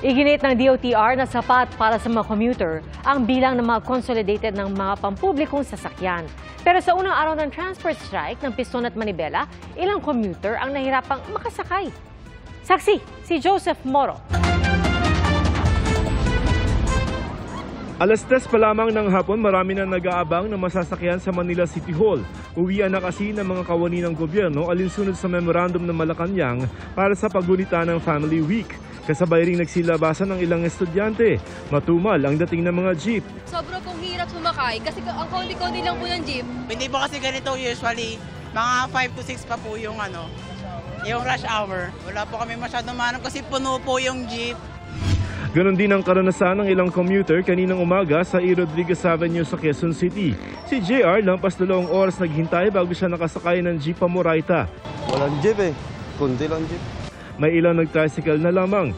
Iginit ng DOTR na sapat para sa mga commuter ang bilang ng mga consolidated ng mga pampublikong sasakyan. Pero sa unang araw ng transport strike ng Piston at Manibela, ilang commuter ang nahirapang makasakay. Saksi, si Joseph Moro. Alas 10 pa lamang ng hapon, marami na nag-aabang na masasakyan sa Manila City Hall. Uwian na kasi ng mga kawani ng gobyerno alinsunod sa memorandum ng Malacanang para sa paggunita ng Family Week. Kasabay ring nagsilabasan ng ilang estudyante. Matumal ang dating ng mga jeep. Sobrang pong hirap sumakay kasi ang konti-konti lang po ng jeep. Hindi po kasi ganito usually, mga 5 to 6 pa po yung rush hour. Wala po kami masyadong manong kasi puno po yung jeep. Ganon din ang karanasan ng ilang commuter kaninang umaga sa E. Rodriguez Avenue sa Quezon City. Si JR lampas 2 oras naghintay bago siya nakasakay ng jeep pa Moraita. Walang jeep kundi lang jeep. May ilang nag-tricycle na lamang.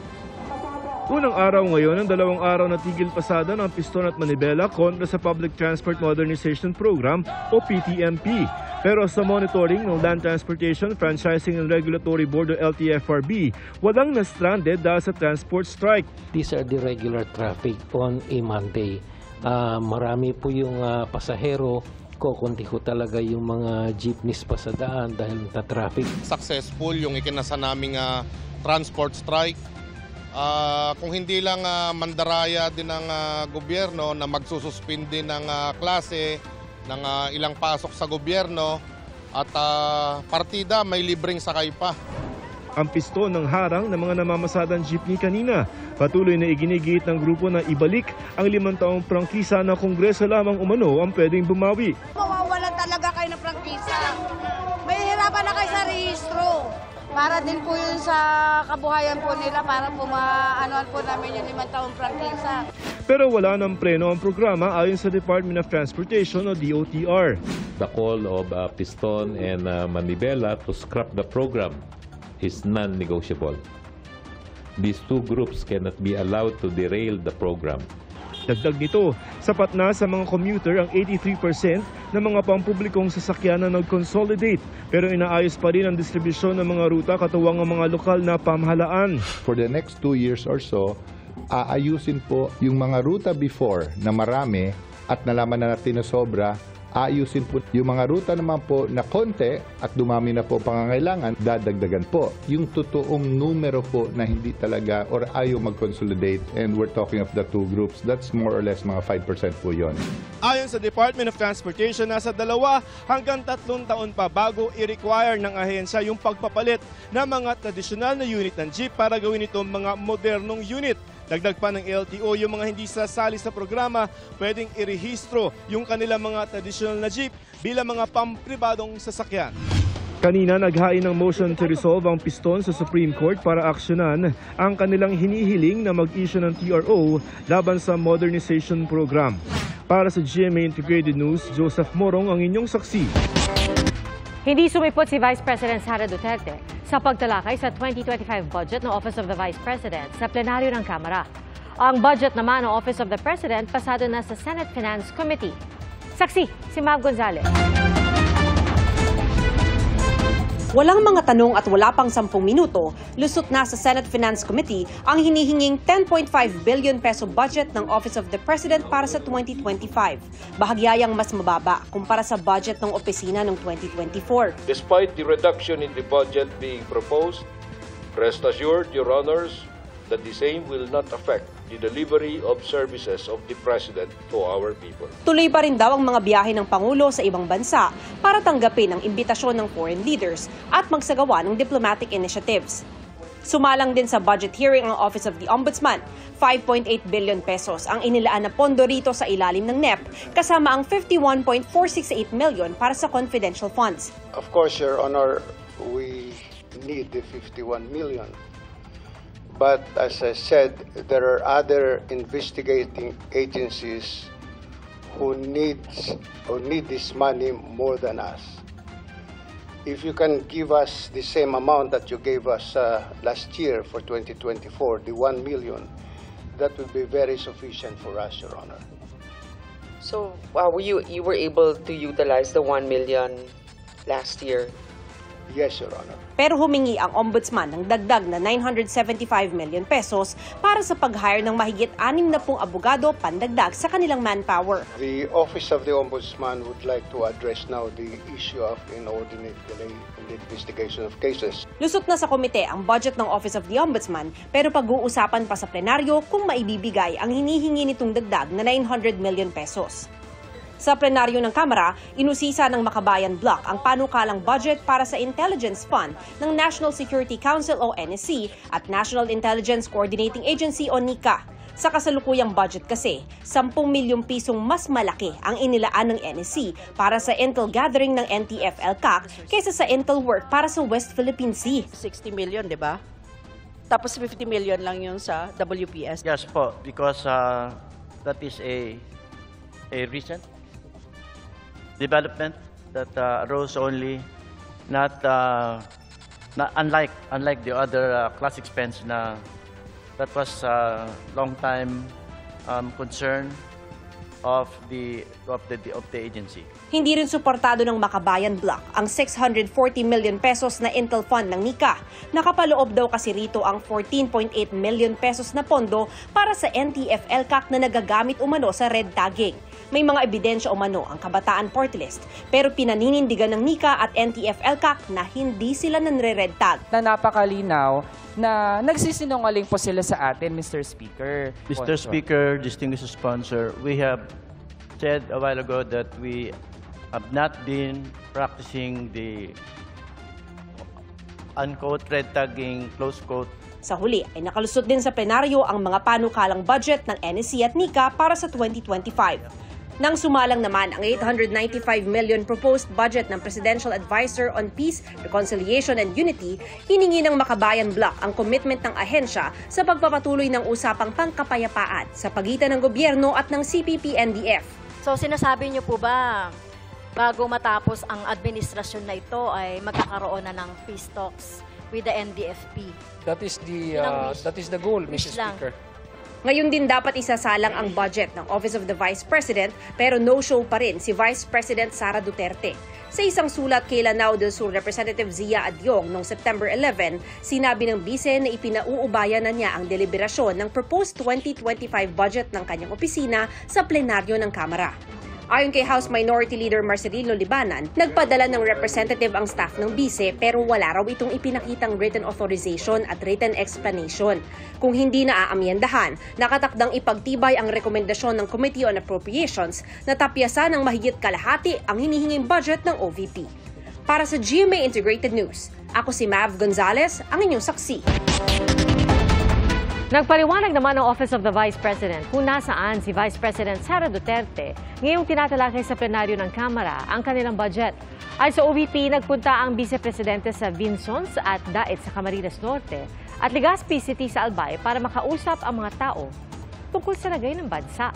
Unang araw ngayon ang 2 araw na tigil pasada ng Piston at Manibela kontra sa Public Transport Modernization Program o PTMP. Pero sa monitoring ng Land Transportation, Franchising and Regulatory Board o LTFRB, walang na-stranded dahil sa transport strike. These are the regular traffic on a Monday. Marami po yung pasahero, kukunti ko talaga yung mga jeepneys pa sa daan dahil na-traffic. Successful yung ikinasa naming transport strike. Kung hindi lang mandaraya din ng gobyerno na magsususpindi ng klase, ng ilang pasok sa gobyerno at partida may libreng sakay pa. Ang piston ng harang ng mga namamasadang jeepney kanina. Patuloy na iginigit ng grupo na ibalik ang 5 taong prangkisa na kongreso lamang umano ang pwedeng bumawi. Mawawalan talaga kayo ng prangkisa. May hirapan na kayo sa rehistro. Para din po yun sa kabuhayan po nila para po maanoan po namin yung 5 taong prangkisa. Pero wala ng preno ang programa ayon sa Department of Transportation o DOTR. The call of Piston and Manibela to scrap the program is non-negotiable. These two groups cannot be allowed to derail the program. Dagdag nito, sapat na sa mga commuter ang 83% ng mga pampublikong sasakyan na nag-consolidate. Pero inaayos pa rin ang distribusyon ng mga ruta katuwang ang mga lokal na pamahalaan. For the next 2 years or so, aayusin po yung mga ruta before na marami at nalaman na natin na sobra, aayusin po yung mga ruta naman po na konti at dumami na po pangangailangan, dadagdagan po. Yung totoong numero po na hindi talaga or ayaw mag-consolidate, and we're talking of the two groups, that's more or less mga 5% po yon. Ayon sa Department of Transportation, nasa 2 hanggang 3 taon pa bago i-require ng ahensya yung pagpapalit ng mga tradisyonal na unit ng jeep para gawin itong mga modernong unit. Dagdag pa ng LTO, yung mga hindi sasali sa programa, pwedeng irehistro yung kanilang mga traditional na jeep bilang mga pampribadong sasakyan. Kanina naghain ng motion to resolve ang Piston sa Supreme Court para aksyonan ang kanilang hinihiling na mag-issue ng TRO laban sa modernization program. Para sa GMA Integrated News, Joseph Morong ang inyong saksi. Hindi sumipot si Vice President Sara Duterte sa pagtalakay sa 2025 budget ng Office of the Vice President sa plenaryo ng Kamara. Ang budget naman ng Office of the President pasado na sa Senate Finance Committee. Saksi, si Mav Gonzalez. Walang mga tanong at wala pang 10 minuto, lusot na sa Senate Finance Committee ang hinihinging 10.5 billion peso budget ng Office of the President para sa 2025. Bahagyayang mas mababa kumpara sa budget ng opisina ng 2024. Despite the reduction in the budget being proposed, rest assured, Your Honors, that the same will not affect the delivery of services of the President to our people. Tuloy pa rin daw ang mga biyahe ng Pangulo sa ibang bansa para tanggapin ang imbitasyon ng foreign leaders at magsagawa ng diplomatic initiatives. Sumalang din sa budget hearing ang Office of the Ombudsman. 5.8 billion pesos ang inilaan na pondo rito sa ilalim ng NEP kasama ang 51.468 million para sa confidential funds. Of course, Your Honor, we need the 51 million. But as I said, there are other investigating agencies who need this money more than us. If you can give us the same amount that you gave us last year for 2024, the 1 million, that would be very sufficient for us, Your Honor. So, you were able to utilize the 1 million last year? Yes, Your Honor. Pero humingi ang ombudsman ng dagdag na 975 million pesos para sa pag-hire ng mahigit 60 abogado pandagdag sa kanilang manpower. The Office of the Ombudsman would like to address now the issue of inordinate delay in the investigation of cases. Lusot na sa komite ang budget ng Office of the Ombudsman pero pag-uusapan pa sa plenaryo kung maibibigay ang hinihingi nitong dagdag na 900 million pesos. Sa plenaryo ng Kamara, inusisa ng Makabayan Bloc ang panukalang budget para sa Intelligence Fund ng National Security Council o NSC at National Intelligence Coordinating Agency o NICA. Sa kasalukuyang budget kasi, 10 milyong pisong mas malaki ang inilaan ng NSC para sa intel gathering ng NTF-ELCAC kaysa sa intel work para sa West Philippine Sea. 60 million, di ba? Tapos 50 million lang yun sa WPS. Yes po, because that is a recent development that arose only, not unlike the other class expense that was long time concern of the agency. Hindi rin suportado ng Makabayan Bloc ang 640 million pesos na Intel Fund ng NICA. Nakapaloob daw kasi rito ang 14.8 million pesos na pondo para sa NTF-ELCAC na nagagamit umano sa red tagging. May mga ebidensya umano ang Kabataan Party List, pero pinaninindigan ng NICA at NTF-ELCAC na hindi sila nanre-red tag. Na napakalinaw na nagsisinungaling po sila sa atin, Mr. Speaker. Mr. Speaker, distinguished sponsor, we have said a while ago that we have not been practicing the unquote red tagging, close quote. Sa huli ay nakalusot din sa plenaryo ang mga panukalang budget ng NSC at NICA para sa 2025. Nang sumalang naman ang 895 million proposed budget ng Presidential Advisor on Peace, Reconciliation and Unity, hiningi ng Makabayan Bloc ang commitment ng ahensya sa pagpapatuloy ng usapang pangkapayapaan sa pagitan ng gobyerno at ng CPP-NDF. So sinasabi niyo po ba, bago matapos ang administrasyon na ito ay magkakaroon na ng peace talks with the NDFP? That is the goal, Mr. Speaker. Ngayon din dapat isasalang ang budget ng Office of the Vice President pero no-show pa rin si Vice President Sara Duterte. Sa isang sulat kay Lanao del Sur Representative Zia Adyong noong September 11, sinabi ng bise na ipinauubayan na niya ang deliberasyon ng proposed 2025 budget ng kanyang opisina sa plenaryo ng Kamara. Ayon kay House Minority Leader Marcelino Libanan, nagpadala ng representative ang staff ng bise pero wala raw itong ipinakitang written authorization at written explanation. Kung hindi na aamyendahan, nakatakdang ipagtibay ang rekomendasyon ng Committee on Appropriations na tapyasan ng mahigit kalahati ang hinihinging budget ng OVP. Para sa GMA Integrated News, ako si Mav Gonzalez, ang inyong saksi. Nagpaliwanag naman ang Office of the Vice President kung nasaan si Vice President Sara Duterte ngayong tinatalakay sa plenaryo ng Kamara ang kanilang budget. Ay sa OVP, nagpunta ang Vice Presidente sa Vinsons at Dait sa Camarines Norte at Legazpi City sa Albay para makausap ang mga tao tungkol sa lagay ng bansa.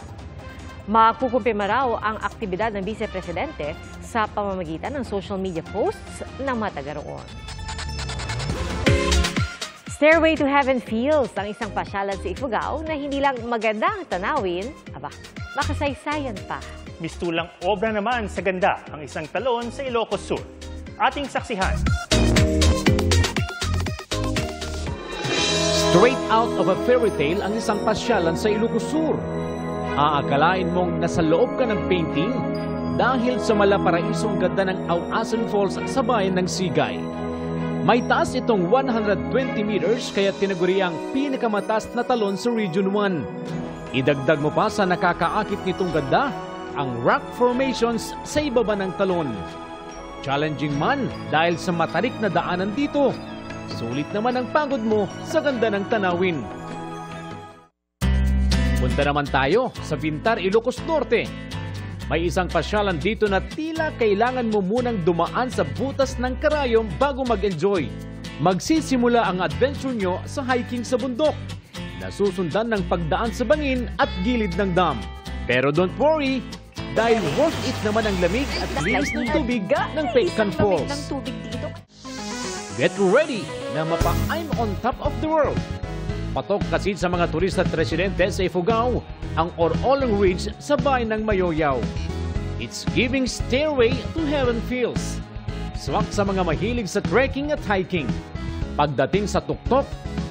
Magkukumpirma raw ang aktibidad ng Vice Presidente sa pamamagitan ng social media posts ng mga taga-roon. Stairway to Heaven feels ang isang pasyalan sa Ifugao na hindi lang maganda ang tanawin, makasaysayan pa. Mistulang obra naman sa ganda ang isang talon sa Ilocos Sur. Ating saksihan. Straight out of a fairy tale ang isang pasyalan sa Ilocos Sur. Aakalain mong nasa loob ka ng painting dahil sa malaparaisong ganda ng Auasan Falls sa bayan ng Sigay. May taas itong 120 meters kaya tinaguriang pinakamataas na talon sa Region 1. Idagdag mo pa sa nakakaakit nitong ganda ang rock formations sa ibaba ng talon. Challenging man dahil sa matarik na daanan dito, sulit naman ang pagod mo sa ganda ng tanawin. Punta naman tayo sa Bintar, Ilocos Norte. May isang pasyalan dito na tila kailangan mo munang dumaan sa butas ng karayom bago mag-enjoy. Magsisimula ang adventure nyo sa hiking sa bundok, nasusundan ng pagdaan sa bangin at gilid ng dam. Pero don't worry, dahil worth it naman ang lamig at linis ng tubig ng Pecan Falls. Get ready na mapa-I'm on top of the world. Patok kasi sa mga turista at residente sa Ifugao ang Orolong Ridge sa bayan ng Mayoyaw. It's giving Stairway to Heaven feels. swak sa mga mahilig sa trekking at hiking. Pagdating sa tuktok,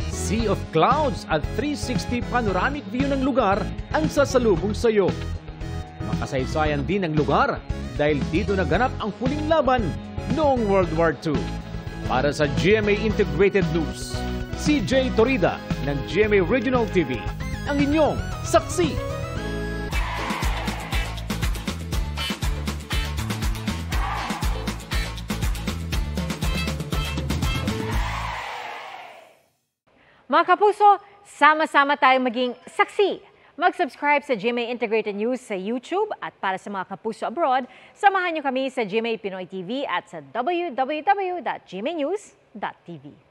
sea of clouds at 360 panoramic view ng lugar ang sasalubong sa iyo. Makasaysayan din ang lugar dahil dito naganap ang huling laban noong World War II. Para sa GMA Integrated News, CJ Torida ng GMA Regional TV, ang inyong saksi. Mga kapuso, sama-sama tayong maging saksi. Mag-subscribe sa GMA Integrated News sa YouTube at para sa mga kapuso abroad, samahan niyo kami sa GMA Pinoy TV at sa www.gmanews.tv.